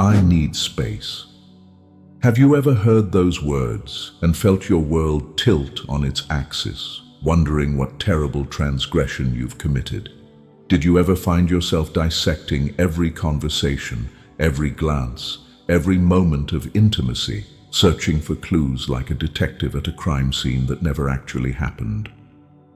I need space. Have you ever heard those words and felt your world tilt on its axis, wondering what terrible transgression you've committed? Did you ever find yourself dissecting every conversation, every glance, every moment of intimacy, searching for clues like a detective at a crime scene that never actually happened?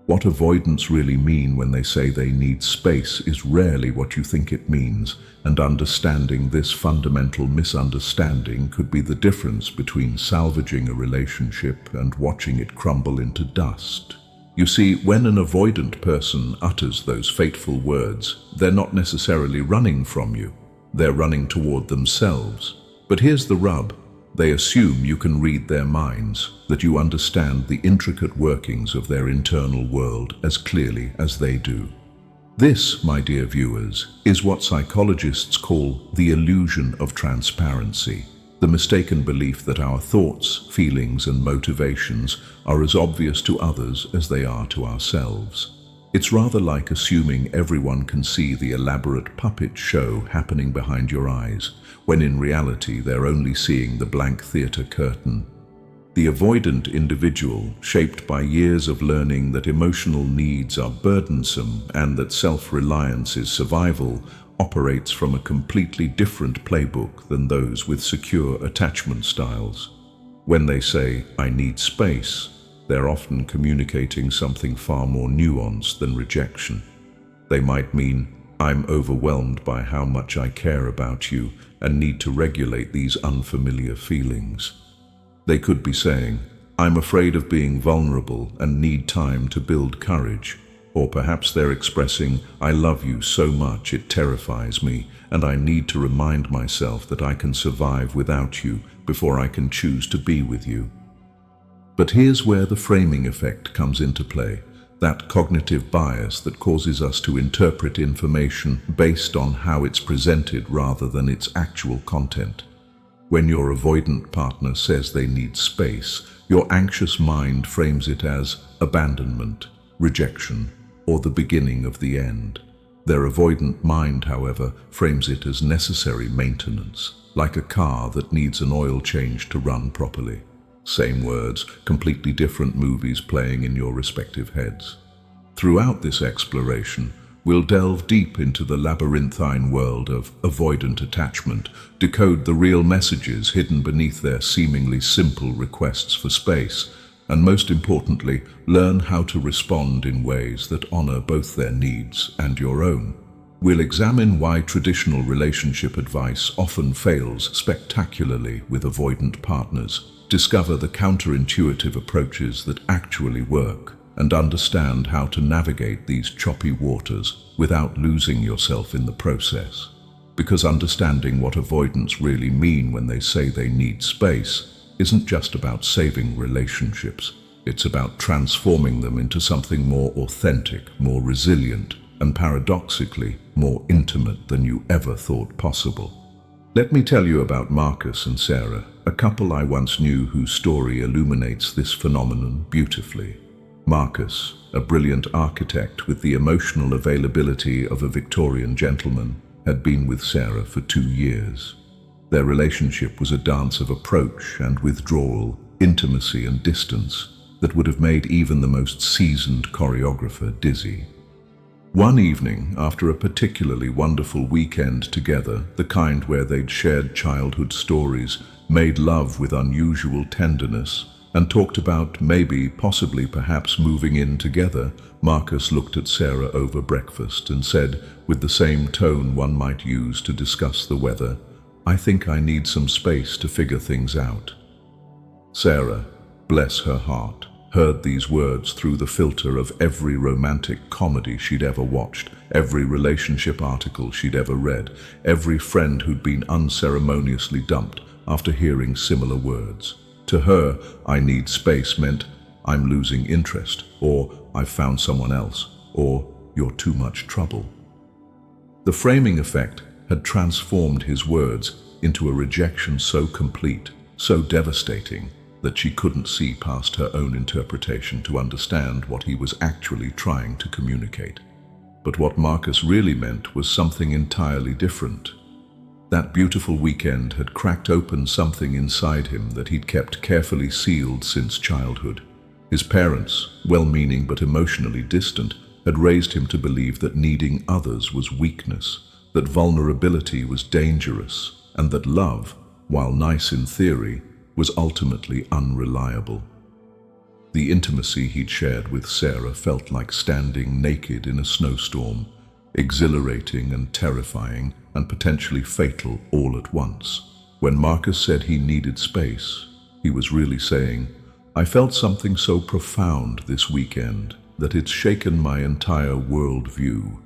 What avoidants really mean when they say they need space is rarely what you think it means, and understanding this fundamental misunderstanding could be the difference between salvaging a relationship and watching it crumble into dust. You see, when an avoidant person utters those fateful words, they're not necessarily running from you. They're running toward themselves. But here's the rub. They assume you can read their minds, that you understand the intricate workings of their internal world as clearly as they do. This, my dear viewers, is what psychologists call the illusion of transparency, the mistaken belief that our thoughts, feelings, and motivations are as obvious to others as they are to ourselves. It's rather like assuming everyone can see the elaborate puppet show happening behind your eyes, when in reality they're only seeing the blank theater curtain. The avoidant individual, shaped by years of learning that emotional needs are burdensome and that self-reliance is survival, operates from a completely different playbook than those with secure attachment styles. When they say, "I need space," they're often communicating something far more nuanced than rejection. They might mean, "I'm overwhelmed by how much I care about you and need to regulate these unfamiliar feelings." They could be saying, "I'm afraid of being vulnerable and need time to build courage." Or perhaps they're expressing, "I love you so much it terrifies me, and I need to remind myself that I can survive without you before I can choose to be with you." But here's where the framing effect comes into play, that cognitive bias that causes us to interpret information based on how it's presented rather than its actual content. When your avoidant partner says they need space, your anxious mind frames it as abandonment, rejection, or the beginning of the end. Their avoidant mind, however, frames it as necessary maintenance, like a car that needs an oil change to run properly. Same words, completely different movies playing in your respective heads. Throughout this exploration, we'll delve deep into the labyrinthine world of avoidant attachment, decode the real messages hidden beneath their seemingly simple requests for space, and most importantly, learn how to respond in ways that honor both their needs and your own. We'll examine why traditional relationship advice often fails spectacularly with avoidant partners, discover the counterintuitive approaches that actually work, and understand how to navigate these choppy waters without losing yourself in the process. Because understanding what avoidants really mean when they say they need space isn't just about saving relationships. It's about transforming them into something more authentic, more resilient, and paradoxically, more intimate than you ever thought possible. Let me tell you about Marcus and Sarah, a couple I once knew whose story illuminates this phenomenon beautifully. Marcus, a brilliant architect with the emotional availability of a Victorian gentleman, had been with Sarah for 2 years. Their relationship was a dance of approach and withdrawal, intimacy and distance that would have made even the most seasoned choreographer dizzy. One evening, after a particularly wonderful weekend together, the kind where they'd shared childhood stories, made love with unusual tenderness, and talked about maybe, possibly, perhaps moving in together, Marcus looked at Sarah over breakfast and said, with the same tone one might use to discuss the weather, "I think I need some space to figure things out." Sarah, bless her heart, heard these words through the filter of every romantic comedy she'd ever watched, every relationship article she'd ever read, every friend who'd been unceremoniously dumped after hearing similar words. To her, "I need space" meant, "I'm losing interest," or "I've found someone else," or "You're too much trouble." The framing effect had transformed his words into a rejection so complete, so devastating, that she couldn't see past her own interpretation to understand what he was actually trying to communicate. But what Marcus really meant was something entirely different. That beautiful weekend had cracked open something inside him that he'd kept carefully sealed since childhood. His parents, well-meaning but emotionally distant, had raised him to believe that needing others was weakness, that vulnerability was dangerous, and that love, while nice in theory, was ultimately unreliable. The intimacy he'd shared with Sarah felt like standing naked in a snowstorm, exhilarating and terrifying and potentially fatal all at once. When Marcus said he needed space, he was really saying, "I felt something so profound this weekend that it's shaken my entire worldview.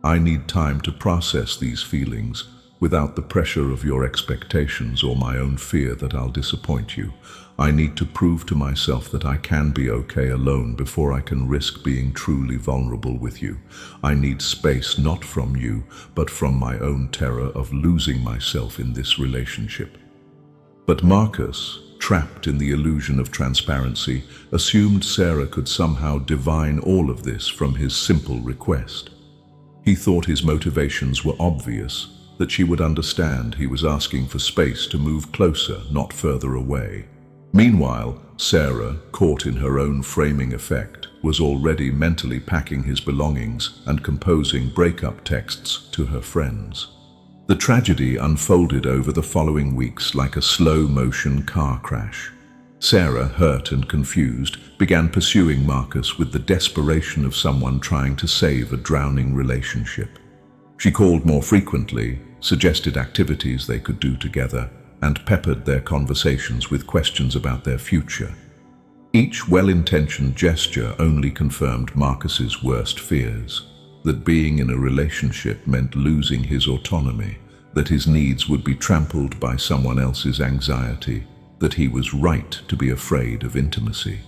I need time to process these feelings without the pressure of your expectations or my own fear that I'll disappoint you. I need to prove to myself that I can be okay alone before I can risk being truly vulnerable with you. I need space not from you, but from my own terror of losing myself in this relationship." But Marcus, trapped in the illusion of transparency, assumed Sarah could somehow divine all of this from his simple request. He thought his motivations were obvious, that she would understand he was asking for space to move closer, not further away. Meanwhile, Sarah, caught in her own framing effect, was already mentally packing his belongings and composing breakup texts to her friends. The tragedy unfolded over the following weeks like a slow-motion car crash. Sarah, hurt and confused, began pursuing Marcus with the desperation of someone trying to save a drowning relationship. She called more frequently, suggested activities they could do together, and peppered their conversations with questions about their future. Each well-intentioned gesture only confirmed Marcus's worst fears, that being in a relationship meant losing his autonomy, that his needs would be trampled by someone else's anxiety, that he was right to be afraid of intimacy.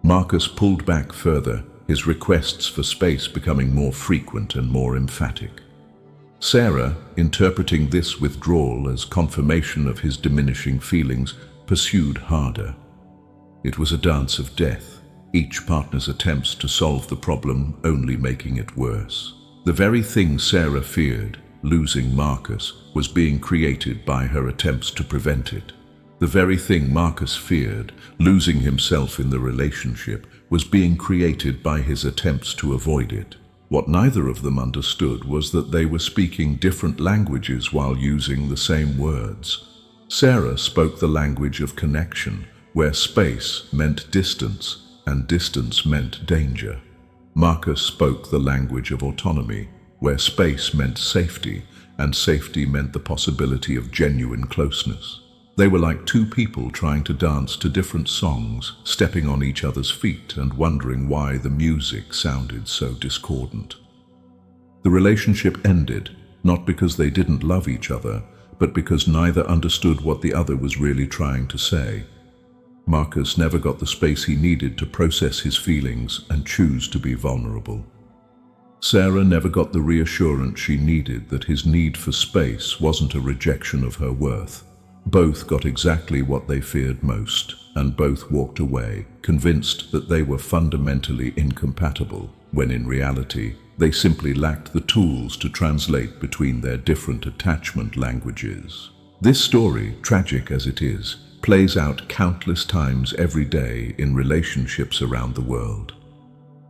Marcus pulled back further, his requests for space becoming more frequent and more emphatic. Sarah, interpreting this withdrawal as confirmation of his diminishing feelings, pursued harder. It was a dance of death, each partner's attempts to solve the problem only making it worse. The very thing Sarah feared, losing Marcus, was being created by her attempts to prevent it. The very thing Marcus feared, losing himself in the relationship, was being created by his attempts to avoid it. What neither of them understood was that they were speaking different languages while using the same words. Sarah spoke the language of connection, where space meant distance and distance meant danger. Marcus spoke the language of autonomy, where space meant safety and safety meant the possibility of genuine closeness. They were like two people trying to dance to different songs, stepping on each other's feet and wondering why the music sounded so discordant. The relationship ended, not because they didn't love each other, but because neither understood what the other was really trying to say. Marcus never got the space he needed to process his feelings and choose to be vulnerable. Sarah never got the reassurance she needed that his need for space wasn't a rejection of her worth. Both got exactly what they feared most, and both walked away, convinced that they were fundamentally incompatible, when in reality, they simply lacked the tools to translate between their different attachment languages. This story, tragic as it is, plays out countless times every day in relationships around the world.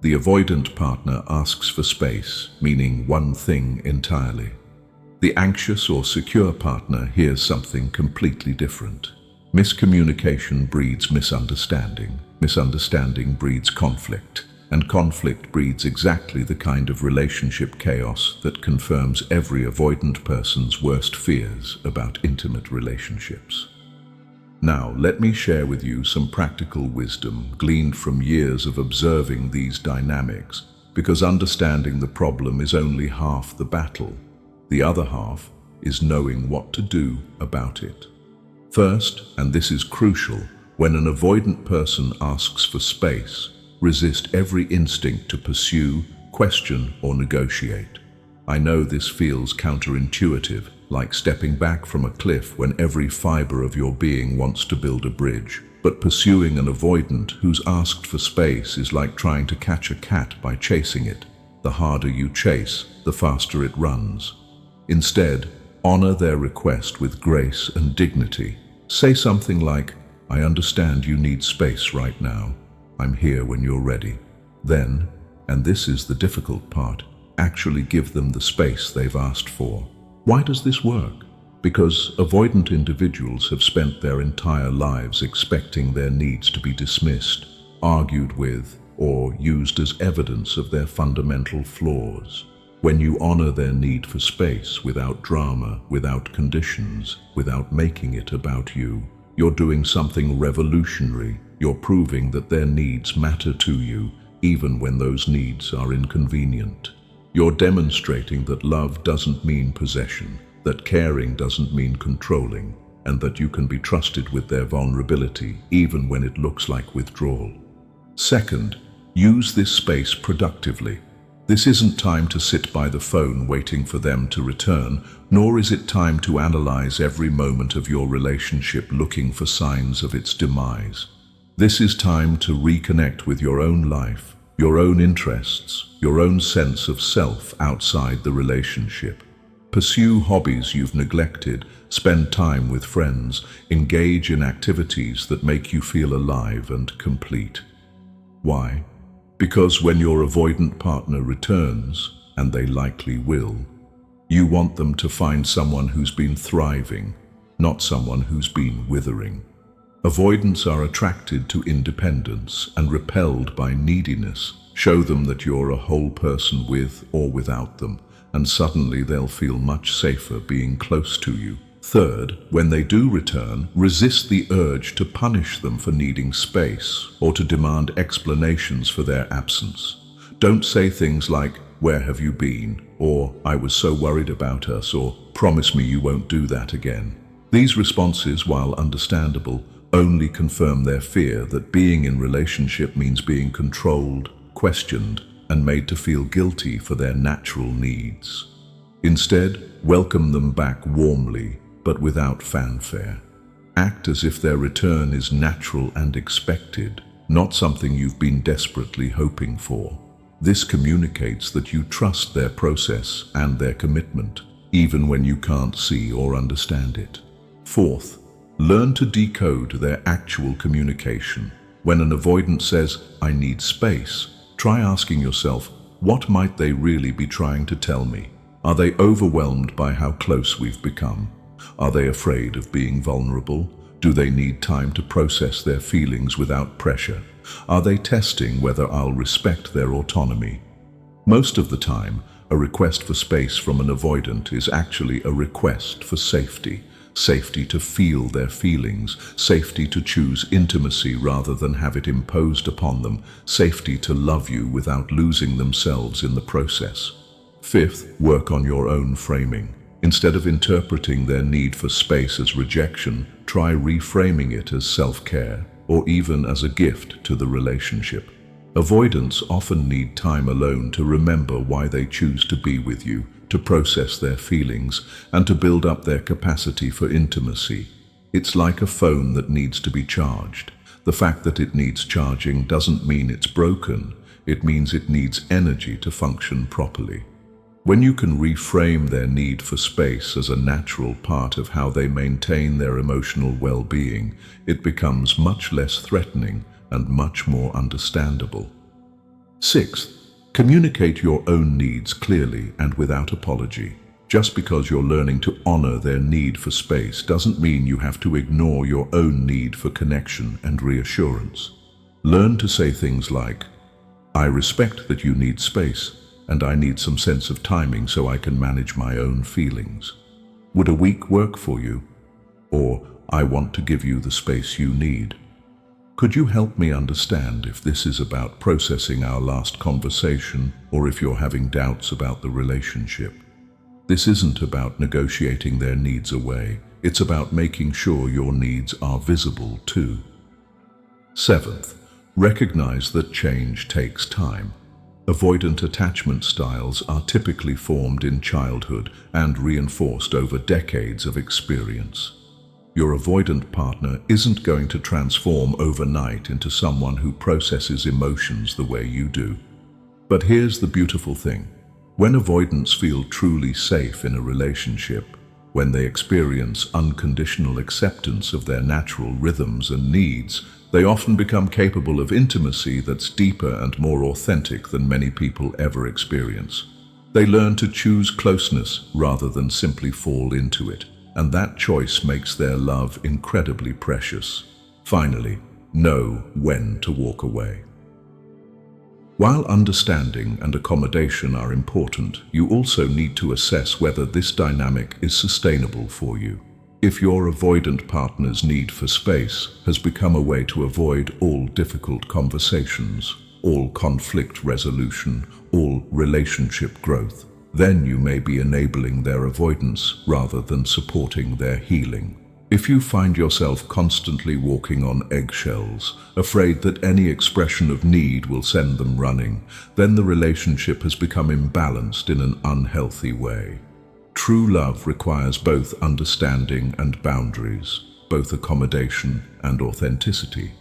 The avoidant partner asks for space, meaning one thing entirely. The anxious or secure partner hears something completely different. Miscommunication breeds misunderstanding. Misunderstanding breeds conflict. And conflict breeds exactly the kind of relationship chaos that confirms every avoidant person's worst fears about intimate relationships. Now, let me share with you some practical wisdom gleaned from years of observing these dynamics, because understanding the problem is only half the battle. The other half is knowing what to do about it. First, and this is crucial, when an avoidant person asks for space, resist every instinct to pursue, question, or negotiate. I know this feels counterintuitive, like stepping back from a cliff when every fiber of your being wants to build a bridge. But pursuing an avoidant who's asked for space is like trying to catch a cat by chasing it. The harder you chase, the faster it runs. Instead, honor their request with grace and dignity. Say something like, "I understand you need space right now. I'm here when you're ready." Then, and this is the difficult part, actually give them the space they've asked for. Why does this work? Because avoidant individuals have spent their entire lives expecting their needs to be dismissed, argued with, or used as evidence of their fundamental flaws. When you honor their need for space without drama, without conditions, without making it about you, you're doing something revolutionary. You're proving that their needs matter to you, even when those needs are inconvenient. You're demonstrating that love doesn't mean possession, that caring doesn't mean controlling, and that you can be trusted with their vulnerability, even when it looks like withdrawal. Second, use this space productively. This isn't time to sit by the phone waiting for them to return, nor is it time to analyze every moment of your relationship looking for signs of its demise. This is time to reconnect with your own life, your own interests, your own sense of self outside the relationship. Pursue hobbies you've neglected, spend time with friends, engage in activities that make you feel alive and complete. Why? Because when your avoidant partner returns, and they likely will, you want them to find someone who's been thriving, not someone who's been withering. Avoidants are attracted to independence and repelled by neediness. Show them that you're a whole person with or without them, and suddenly they'll feel much safer being close to you. Third, when they do return, resist the urge to punish them for needing space or to demand explanations for their absence. Don't say things like, "Where have you been?" or "I was so worried about us," or "Promise me you won't do that again." These responses, while understandable, only confirm their fear that being in relationship means being controlled, questioned, and made to feel guilty for their natural needs. Instead, welcome them back warmly, but without fanfare. Act as if their return is natural and expected, not something you've been desperately hoping for. This communicates that you trust their process and their commitment, even when you can't see or understand it. Fourth, learn to decode their actual communication. When an avoidant says, "I need space," try asking yourself, what might they really be trying to tell me? Are they overwhelmed by how close we've become? Are they afraid of being vulnerable? Do they need time to process their feelings without pressure? Are they testing whether I'll respect their autonomy? Most of the time, a request for space from an avoidant is actually a request for safety. Safety to feel their feelings, safety to choose intimacy rather than have it imposed upon them, safety to love you without losing themselves in the process. Fifth, work on your own framing. Instead of interpreting their need for space as rejection, try reframing it as self-care, or even as a gift to the relationship. Avoidants often need time alone to remember why they choose to be with you, to process their feelings, and to build up their capacity for intimacy. It's like a phone that needs to be charged. The fact that it needs charging doesn't mean it's broken. It means it needs energy to function properly. When you can reframe their need for space as a natural part of how they maintain their emotional well-being, it becomes much less threatening and much more understandable. Sixth, communicate your own needs clearly and without apology. Just because you're learning to honor their need for space doesn't mean you have to ignore your own need for connection and reassurance. Learn to say things like, "I respect that you need space, and I need some sense of timing so I can manage my own feelings. Would a week work for you?" Or, "I want to give you the space you need. Could you help me understand if this is about processing our last conversation or if you're having doubts about the relationship?" This isn't about negotiating their needs away. It's about making sure your needs are visible too. Seventh, recognize that change takes time. Avoidant attachment styles are typically formed in childhood and reinforced over decades of experience. Your avoidant partner isn't going to transform overnight into someone who processes emotions the way you do. But here's the beautiful thing. When avoidants feel truly safe in a relationship, When they experience unconditional acceptance of their natural rhythms and needs, they often become capable of intimacy that's deeper and more authentic than many people ever experience. They learn to choose closeness rather than simply fall into it, and that choice makes their love incredibly precious. Finally, know when to walk away. While understanding and accommodation are important, you also need to assess whether this dynamic is sustainable for you. If your avoidant partner's need for space has become a way to avoid all difficult conversations, all conflict resolution, all relationship growth, then you may be enabling their avoidance rather than supporting their healing. If you find yourself constantly walking on eggshells, afraid that any expression of need will send them running, then the relationship has become imbalanced in an unhealthy way. True love requires both understanding and boundaries, both accommodation and authenticity.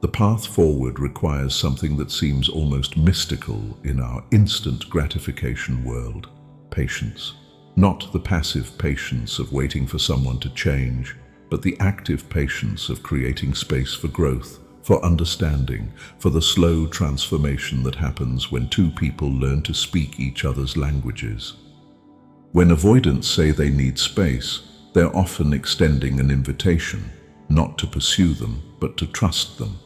The path forward requires something that seems almost mystical in our instant gratification world: patience. Not the passive patience of waiting for someone to change, but the active patience of creating space for growth, for understanding, for the slow transformation that happens when two people learn to speak each other's languages. When avoidants say they need space, they're often extending an invitation, not to pursue them, but to trust them.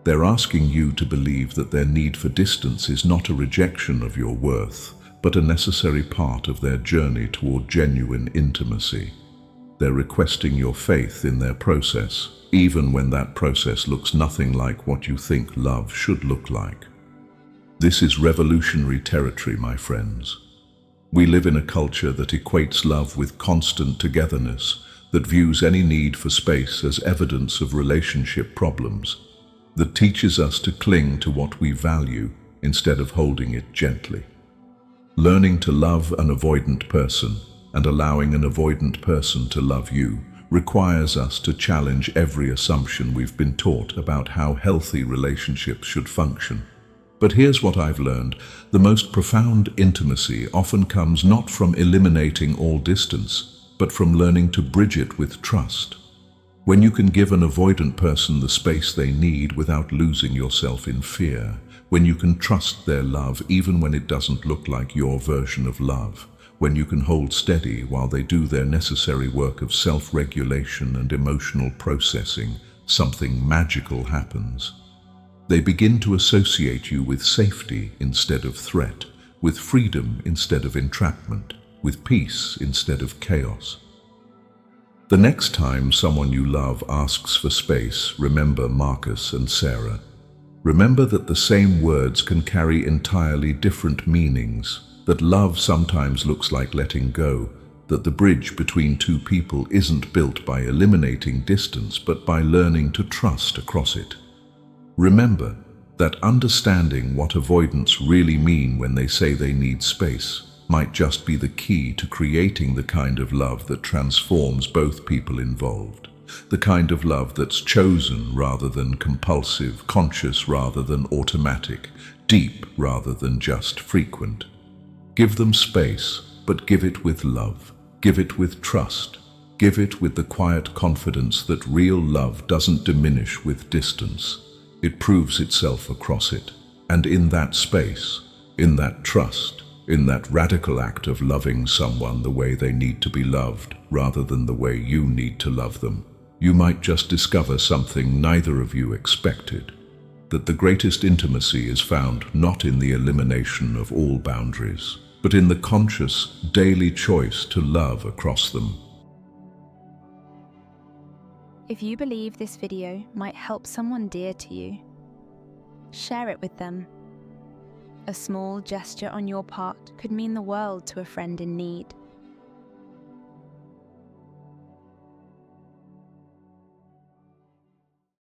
They're asking you to believe that their need for distance is not a rejection of your worth, but a necessary part of their journey toward genuine intimacy. They're requesting your faith in their process, even when that process looks nothing like what you think love should look like. This is revolutionary territory, my friends. We live in a culture that equates love with constant togetherness, that views any need for space as evidence of relationship problems, that teaches us to cling to what we value instead of holding it gently. Learning to love an avoidant person and allowing an avoidant person to love you requires us to challenge every assumption we've been taught about how healthy relationships should function. But here's what I've learned: the most profound intimacy often comes not from eliminating all distance, but from learning to bridge it with trust. When you can give an avoidant person the space they need without losing yourself in fear, when you can trust their love even when it doesn't look like your version of love, when you can hold steady while they do their necessary work of self-regulation and emotional processing, something magical happens. They begin to associate you with safety instead of threat, with freedom instead of entrapment, with peace instead of chaos. The next time someone you love asks for space, remember Marcus and Sarah. Remember that the same words can carry entirely different meanings, that love sometimes looks like letting go, that the bridge between two people isn't built by eliminating distance, but by learning to trust across it. Remember that understanding what avoidants really mean when they say they need space might just be the key to creating the kind of love that transforms both people involved. The kind of love that's chosen rather than compulsive, conscious rather than automatic, deep rather than just frequent. Give them space, but give it with love. Give it with trust. Give it with the quiet confidence that real love doesn't diminish with distance. It proves itself across it. And in that space, in that trust, in that radical act of loving someone the way they need to be loved rather than the way you need to love them, you might just discover something neither of you expected: that the greatest intimacy is found not in the elimination of all boundaries, but in the conscious, daily choice to love across them. If you believe this video might help someone dear to you, share it with them. A small gesture on your part could mean the world to a friend in need.